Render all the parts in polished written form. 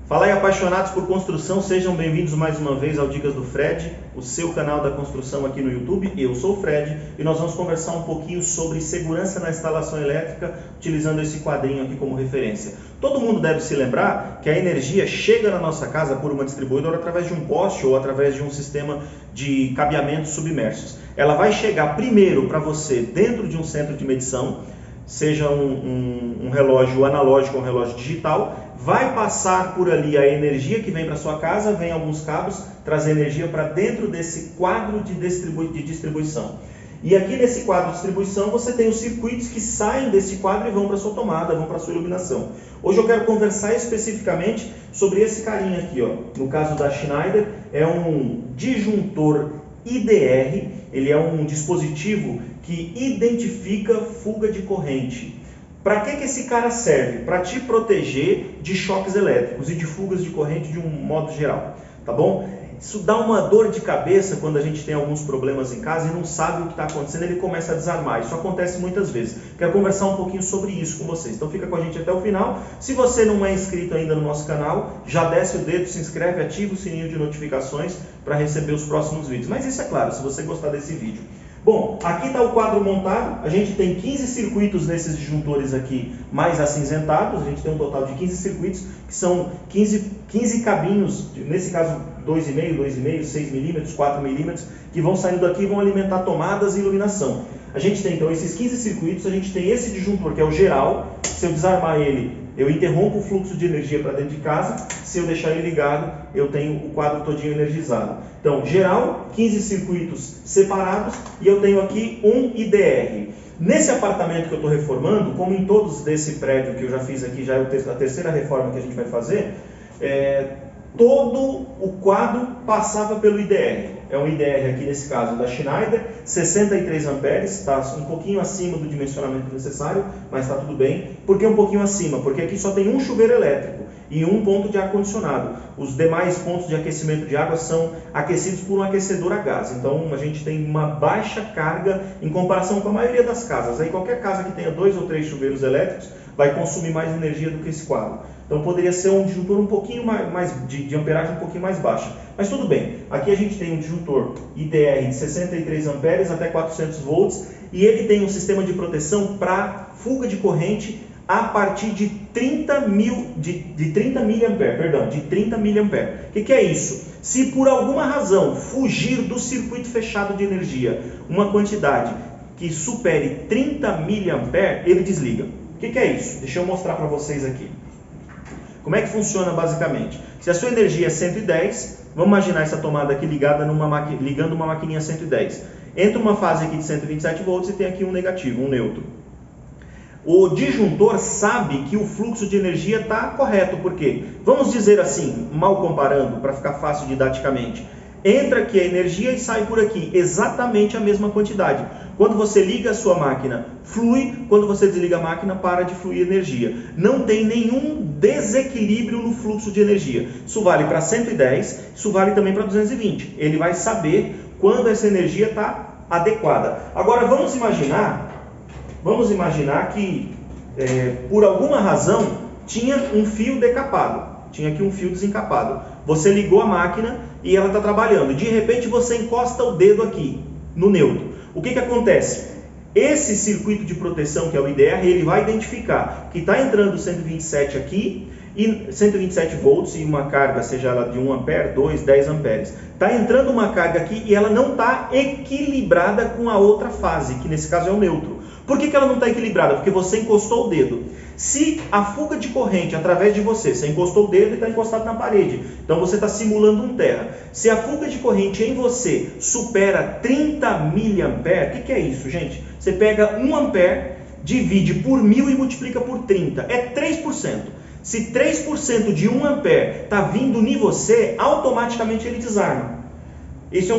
Fala aí, apaixonados por construção, sejam bem-vindos mais uma vez ao Dicas do Fred, o seu canal da construção aqui no YouTube. Eu sou o Fred e nós vamos conversar um pouquinho sobre segurança na instalação elétrica, utilizando esse quadrinho aqui como referência. Todo mundo deve se lembrar que a energia chega na nossa casa por uma distribuidora através de um poste ou através de um sistema de cabeamentos submersos. Ela vai chegar primeiro para você dentro de um centro de medição, seja um relógio analógico ou um relógio digital, vai passar por ali a energia que vem para sua casa, vem alguns cabos, trazer energia para dentro desse quadro de distribuição. E aqui nesse quadro de distribuição você tem os circuitos que saem desse quadro e vão para sua tomada, vão para sua iluminação. Hoje eu quero conversar especificamente sobre esse carinha aqui, ó. No caso da Schneider, é um disjuntor IDR, ele é um dispositivo que identifica fuga de corrente. Para que esse cara serve? Para te proteger de choques elétricos e de fugas de corrente de um modo geral, tá bom? Isso dá uma dor de cabeça quando a gente tem alguns problemas em casa e não sabe o que está acontecendo, ele começa a desarmar. Isso acontece muitas vezes. Quero conversar um pouquinho sobre isso com vocês. Então fica com a gente até o final. Se você não é inscrito ainda no nosso canal, já desce o dedo, se inscreve, ativa o sininho de notificações para receber os próximos vídeos. Mas isso é claro, se você gostar desse vídeo. Bom, aqui está o quadro montado, a gente tem 15 circuitos nesses disjuntores aqui mais acinzentados, a gente tem um total de 15 circuitos, que são 15 cabinhos, nesse caso 2,5, 6 milímetros, 4 milímetros, que vão saindo daqui e vão alimentar tomadas e iluminação. A gente tem então esses 15 circuitos, a gente tem esse disjuntor que é o geral, se eu desarmar ele, eu interrompo o fluxo de energia para dentro de casa, se eu deixar ele ligado, eu tenho o quadro todinho energizado. Então, geral, 15 circuitos separados e eu tenho aqui um IDR. Nesse apartamento que eu estou reformando, como em todos desse prédio que eu já fiz aqui, já é a terceira reforma que a gente vai fazer, todo o quadro passava pelo IDR. É um IDR aqui nesse caso da Schneider, 63 amperes, está um pouquinho acima do dimensionamento necessário, mas está tudo bem. Por que um pouquinho acima? Porque aqui só tem um chuveiro elétrico e um ponto de ar-condicionado. Os demais pontos de aquecimento de água são aquecidos por um aquecedor a gás. Então a gente tem uma baixa carga em comparação com a maioria das casas. Aí qualquer casa que tenha 2 ou 3 chuveiros elétricos vai consumir mais energia do que esse quadro. Então poderia ser um disjuntor um pouquinho mais de amperagem um pouquinho mais baixa. Mas tudo bem, aqui a gente tem um disjuntor IDR de 63 amperes até 400 volts e ele tem um sistema de proteção para fuga de corrente a partir de 30 miliamperes. O que é isso? Se por alguma razão fugir do circuito fechado de energia uma quantidade que supere 30 miliamperes, ele desliga. O que é isso? Deixa eu mostrar para vocês aqui. Como é que funciona basicamente? Se a sua energia é 110, vamos imaginar essa tomada aqui ligando uma maquininha 110. Entra uma fase aqui de 127 volts e tem aqui um negativo, um neutro. O disjuntor sabe que o fluxo de energia está correto, por quê? Vamos dizer assim, mal comparando, para ficar fácil didaticamente. Entra aqui a energia e sai por aqui, exatamente a mesma quantidade. Quando você liga a sua máquina, flui. Quando você desliga a máquina, para de fluir energia. Não tem nenhum desequilíbrio no fluxo de energia. Isso vale para 110, isso vale também para 220. Ele vai saber quando essa energia está adequada. Agora vamos imaginar que por alguma razão tinha um fio decapado. Tinha aqui um fio desencapado. Você ligou a máquina e ela está trabalhando. De repente você encosta o dedo aqui, no neutro. O que acontece? Esse circuito de proteção, que é o IDR, ele vai identificar que está entrando 127 aqui, e 127 volts e uma carga, seja ela de 1 ampere, 2, 10 amperes. Está entrando uma carga aqui e ela não está equilibrada com a outra fase, que nesse caso é o neutro. Por que ela não está equilibrada? Porque você encostou o dedo. Se a fuga de corrente através de você encostou o dedo e está encostado na parede, então você está simulando um terra. Se a fuga de corrente em você supera 30 miliamperes, o que é isso, gente? Você pega 1 ampere, divide por 1000 e multiplica por 30, é 3%. Se 3% de 1 ampere está vindo em você, automaticamente ele desarma. Isso é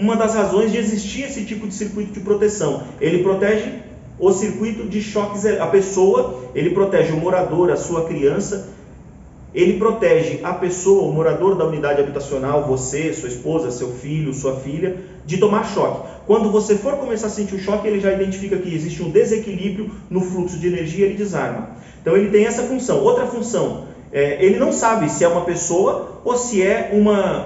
uma das razões de existir esse tipo de circuito de proteção. Ele protege o circuito de choques, a pessoa, ele protege o morador, a sua criança, ele protege a pessoa, o morador da unidade habitacional, você, sua esposa, seu filho, sua filha, de tomar choque. Quando você for começar a sentir o choque, ele já identifica que existe um desequilíbrio no fluxo de energia e ele desarma. Então ele tem essa função. Outra função, ele não sabe se é uma pessoa ou se é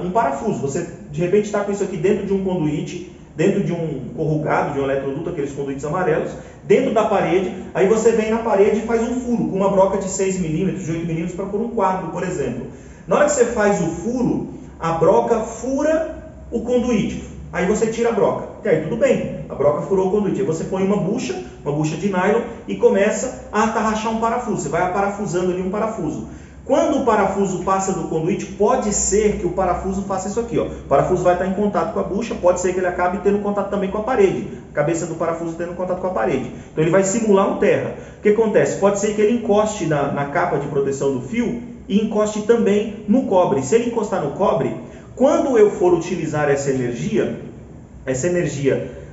um parafuso. Você de repente está com isso aqui dentro de um conduíte, dentro de um corrugado, de um eletroduto, aqueles conduítes amarelos, dentro da parede, aí você vem na parede e faz um furo, com uma broca de 6 milímetros, de 8 milímetros para pôr um quadro, por exemplo. Na hora que você faz o furo, a broca fura o conduíte, aí você tira a broca, e aí tudo bem, a broca furou o conduíte, aí você põe uma bucha de nylon e começa a atarrachar um parafuso, você vai aparafusando ali um parafuso. Quando o parafuso passa do conduíte, pode ser que o parafuso faça isso aqui, ó. O parafuso vai estar em contato com a bucha, pode ser que ele acabe tendo contato também com a parede, a cabeça do parafuso tendo contato com a parede. Então ele vai simular um terra. O que acontece? Pode ser que ele encoste na capa de proteção do fio e encoste também no cobre. Se ele encostar no cobre, quando eu for utilizar essa energia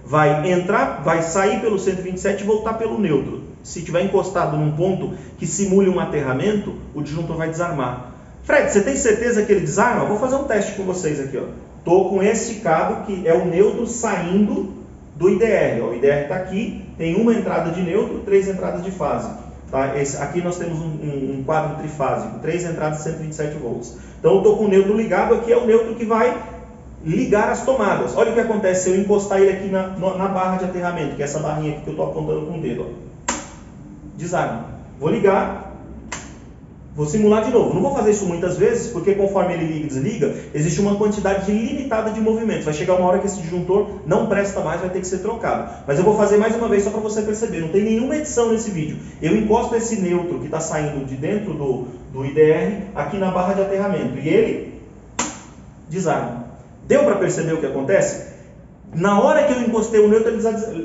vai entrar, vai sair pelo 127 e voltar pelo neutro. Se tiver encostado num ponto que simule um aterramento, o disjuntor vai desarmar. Fred, você tem certeza que ele desarma? Vou fazer um teste com vocês aqui. Estou com esse cabo que é o neutro saindo do IDR. Ó. O IDR está aqui, tem uma entrada de neutro, 3 entradas de fase. Tá? Aqui nós temos um quadro trifásico, 3 entradas de 127 volts. Então eu estou com o neutro ligado, aqui é o neutro que vai ligar as tomadas. Olha o que acontece se eu encostar ele aqui na barra de aterramento, que é essa barrinha aqui que eu estou apontando com o dedo. Ó. Desarma. Vou ligar, vou simular de novo. Não vou fazer isso muitas vezes, porque conforme ele liga e desliga, existe uma quantidade limitada de movimentos. Vai chegar uma hora que esse disjuntor não presta mais, vai ter que ser trocado. Mas eu vou fazer mais uma vez só para você perceber. Não tem nenhuma edição nesse vídeo. Eu encosto esse neutro que está saindo de dentro do IDR aqui na barra de aterramento. E ele desarma. Deu para perceber o que acontece? Na hora que eu encostei o neutro,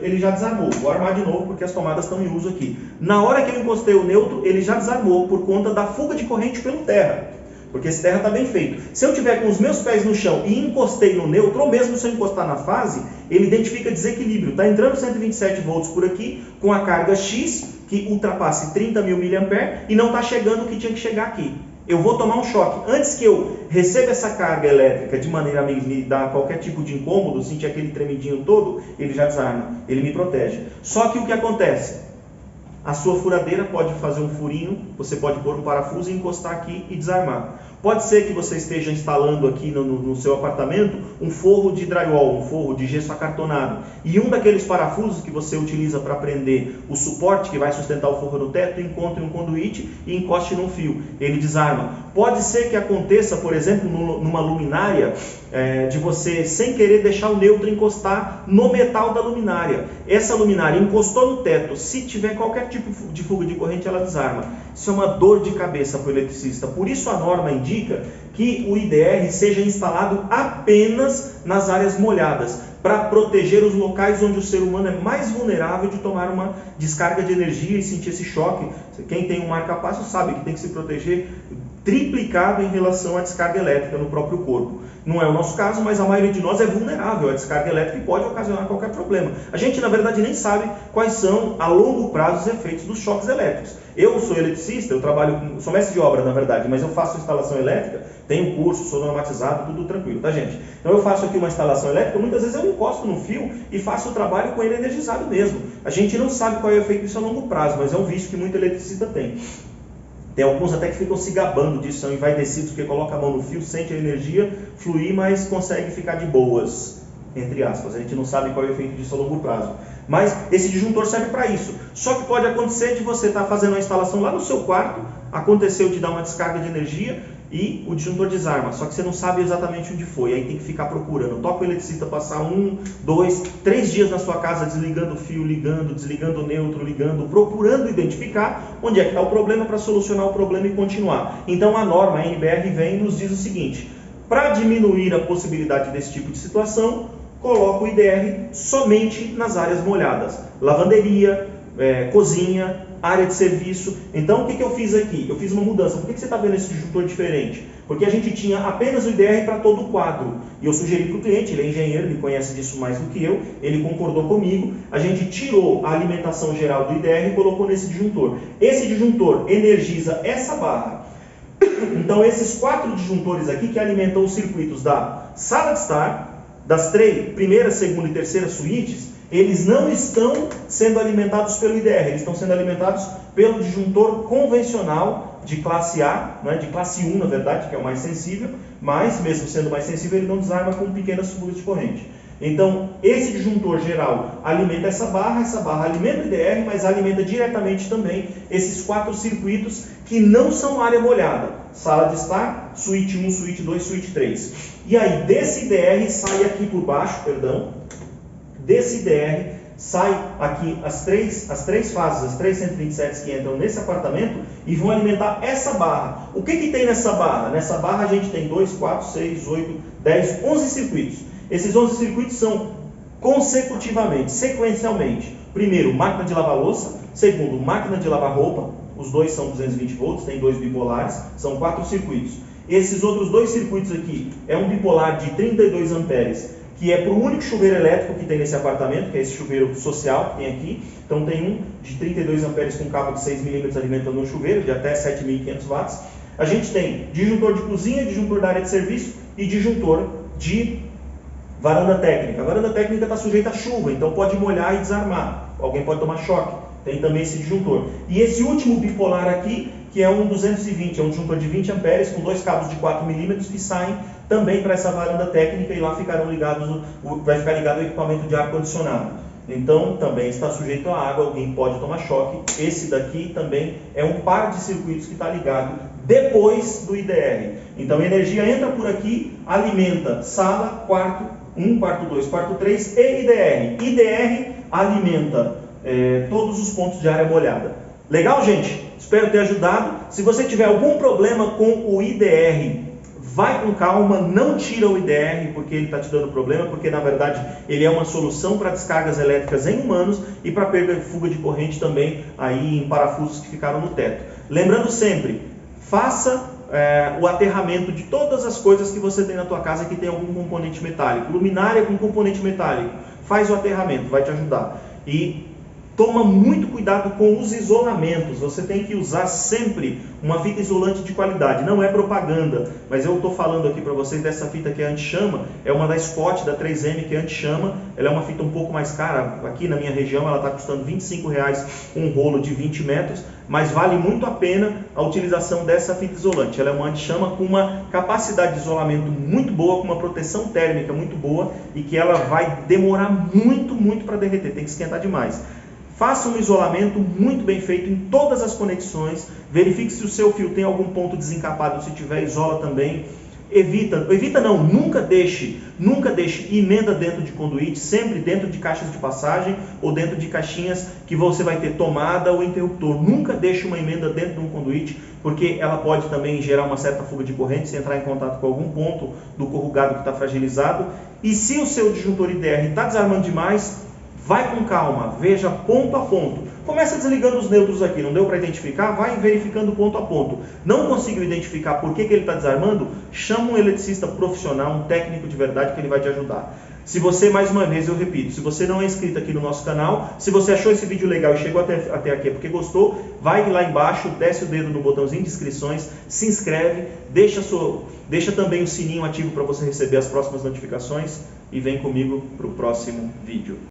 ele já desarmou. Vou armar de novo porque as tomadas estão em uso aqui. Na hora que eu encostei o neutro, ele já desarmou por conta da fuga de corrente pelo terra. Porque esse terra está bem feito. Se eu tiver com os meus pés no chão e encostei no neutro, ou mesmo se eu encostar na fase, ele identifica desequilíbrio. Está entrando 127 volts por aqui, com a carga X, que ultrapasse 30.000 mA, e não está chegando o que tinha que chegar aqui. Eu vou tomar um choque. Antes que eu receba essa carga elétrica de maneira a me dar qualquer tipo de incômodo, sentir aquele tremidinho todo, ele já desarma, ele me protege. Só que o que acontece? A sua furadeira pode fazer um furinho, você pode pôr um parafuso e encostar aqui e desarmar. Pode ser que você esteja instalando aqui no seu apartamento um forro de drywall, um forro de gesso acartonado. E um daqueles parafusos que você utiliza para prender o suporte que vai sustentar o forro no teto, encontre um conduíte e encoste num fio. Ele desarma. Pode ser que aconteça, por exemplo, numa luminária, de você, sem querer, deixar o neutro encostar no metal da luminária. Essa luminária encostou no teto, se tiver qualquer tipo de fuga de corrente, ela desarma. Isso é uma dor de cabeça para o eletricista. Por isso a norma indica que o IDR seja instalado apenas nas áreas molhadas, para proteger os locais onde o ser humano é mais vulnerável de tomar uma descarga de energia e sentir esse choque. Quem tem um marca-passo sabe que tem que se proteger triplicado em relação à descarga elétrica no próprio corpo. Não é o nosso caso, mas a maioria de nós é vulnerável à descarga elétrica e pode ocasionar qualquer problema. A gente, na verdade, nem sabe quais são, a longo prazo, os efeitos dos choques elétricos. Eu sou eletricista, sou mestre de obra, na verdade, mas eu faço instalação elétrica, tenho curso, sou normatizado, tudo tranquilo, tá, gente? Então eu faço aqui uma instalação elétrica, muitas vezes eu encosto no fio e faço o trabalho com ele energizado mesmo. A gente não sabe qual é o efeito disso a longo prazo, mas é um vício que muito eletricista tem. Tem alguns até que ficam se gabando disso, são envaidecidos, porque coloca a mão no fio, sente a energia fluir, mas consegue ficar de boas, entre aspas. A gente não sabe qual é o efeito disso a longo prazo. Mas esse disjuntor serve para isso. Só que pode acontecer de você estar fazendo uma instalação lá no seu quarto, aconteceu de dar uma descarga de energia e o disjuntor desarma, só que você não sabe exatamente onde foi, aí tem que ficar procurando. Toca o eletricista passar 1, 2, 3 dias na sua casa desligando o fio, ligando, desligando o neutro, ligando, procurando identificar onde é que está o problema para solucionar o problema e continuar. Então a norma, a NBR, vem e nos diz o seguinte: para diminuir a possibilidade desse tipo de situação, coloca o IDR somente nas áreas molhadas, lavanderia, cozinha, área de serviço. Então o que eu fiz aqui? Eu fiz uma mudança. Por que você está vendo esse disjuntor diferente? Porque a gente tinha apenas o IDR para todo o quadro. E eu sugeri para o cliente, ele é engenheiro, ele conhece disso mais do que eu, ele concordou comigo, a gente tirou a alimentação geral do IDR e colocou nesse disjuntor. Esse disjuntor energiza essa barra. Então esses 4 disjuntores aqui que alimentam os circuitos da sala de estar, das primeira, segunda e terceira suítes, eles não estão sendo alimentados pelo IDR, eles estão sendo alimentados pelo disjuntor convencional de classe A, né, de classe 1 na verdade, que é o mais sensível, mas mesmo sendo mais sensível ele não desarma com pequenas fugas de corrente. Então, esse disjuntor geral alimenta essa barra alimenta o IDR, mas alimenta diretamente também esses 4 circuitos que não são área molhada. Sala de estar, suíte 1, suíte 2, suíte 3. E aí, desse IDR sai aqui por baixo, desse IDR sai aqui as três fases, as 3 127 que entram nesse apartamento e vão alimentar essa barra. O que tem nessa barra? Nessa barra a gente tem 2, 4, 6, 8, 10, 11 circuitos. Esses 11 circuitos são consecutivamente, sequencialmente. Primeiro, máquina de lavar louça. Segundo, máquina de lavar roupa. Os dois são 220 volts, tem 2 bipolares, são 4 circuitos. Esses outros 2 circuitos aqui é um bipolar de 32 amperes, que é para o único chuveiro elétrico que tem nesse apartamento, que é esse chuveiro social que tem aqui. Então tem um de 32 amperes com cabo de 6 mm alimentando um chuveiro de até 7.500 watts. A gente tem disjuntor de cozinha, disjuntor da área de serviço e disjuntor de varanda técnica. A varanda técnica está sujeita a chuva, então pode molhar e desarmar. Alguém pode tomar choque. Tem também esse disjuntor. E esse último bipolar aqui, que é um 220, é um disjuntor de 20 amperes com 2 cabos de 4 mm que saem também para essa varanda técnica e lá ficarão ligados, vai ficar ligado o equipamento de ar-condicionado. Então também está sujeito à água, alguém pode tomar choque. Esse daqui também é um par de circuitos que está ligado depois do IDR. Então a energia entra por aqui, alimenta sala, quarto 1, quarto 2, quarto 3 e IDR. IDR alimenta todos os pontos de área molhada. Legal, gente? Espero ter ajudado. Se você tiver algum problema com o IDR, vai com calma, não tira o IDR porque ele está te dando problema, porque na verdade ele é uma solução para descargas elétricas em humanos e para perda de fuga de corrente também aí em parafusos que ficaram no teto. Lembrando sempre, faça o aterramento de todas as coisas que você tem na tua casa que tem algum componente metálico. Luminária com componente metálico, faz o aterramento, vai te ajudar. E toma muito cuidado com os isolamentos. Você tem que usar sempre uma fita isolante de qualidade. Não é propaganda, mas eu estou falando aqui para vocês dessa fita que é anti-chama. É uma da Scott, da 3M, que é anti-chama. Ela é uma fita um pouco mais cara. Aqui na minha região ela está custando R$25 um rolo de 20 metros. Mas vale muito a pena a utilização dessa fita isolante. Ela é uma anti-chama com uma capacidade de isolamento muito boa, com uma proteção térmica muito boa e que ela vai demorar muito para derreter. Tem que esquentar demais. Faça um isolamento muito bem feito em todas as conexões. Verifique se o seu fio tem algum ponto desencapado. Se tiver, isola também. Nunca deixe emenda dentro de conduíte, sempre dentro de caixas de passagem ou dentro de caixinhas que você vai ter tomada ou interruptor. Nunca deixe uma emenda dentro de um conduíte, porque ela pode também gerar uma certa fuga de corrente se entrar em contato com algum ponto do corrugado que está fragilizado. E se o seu disjuntor IDR está desarmando demais, vai com calma, veja ponto a ponto. Começa desligando os neutros aqui, não deu para identificar? Vai verificando ponto a ponto. Não conseguiu identificar por que ele está desarmando? Chama um eletricista profissional, um técnico de verdade que ele vai te ajudar. Se você, mais uma vez, eu repito, se você não é inscrito aqui no nosso canal, se você achou esse vídeo legal e chegou até aqui porque gostou, vai lá embaixo, desce o dedo no botãozinho de inscrições, se inscreve, deixa também o sininho ativo para você receber as próximas notificações e vem comigo para o próximo vídeo.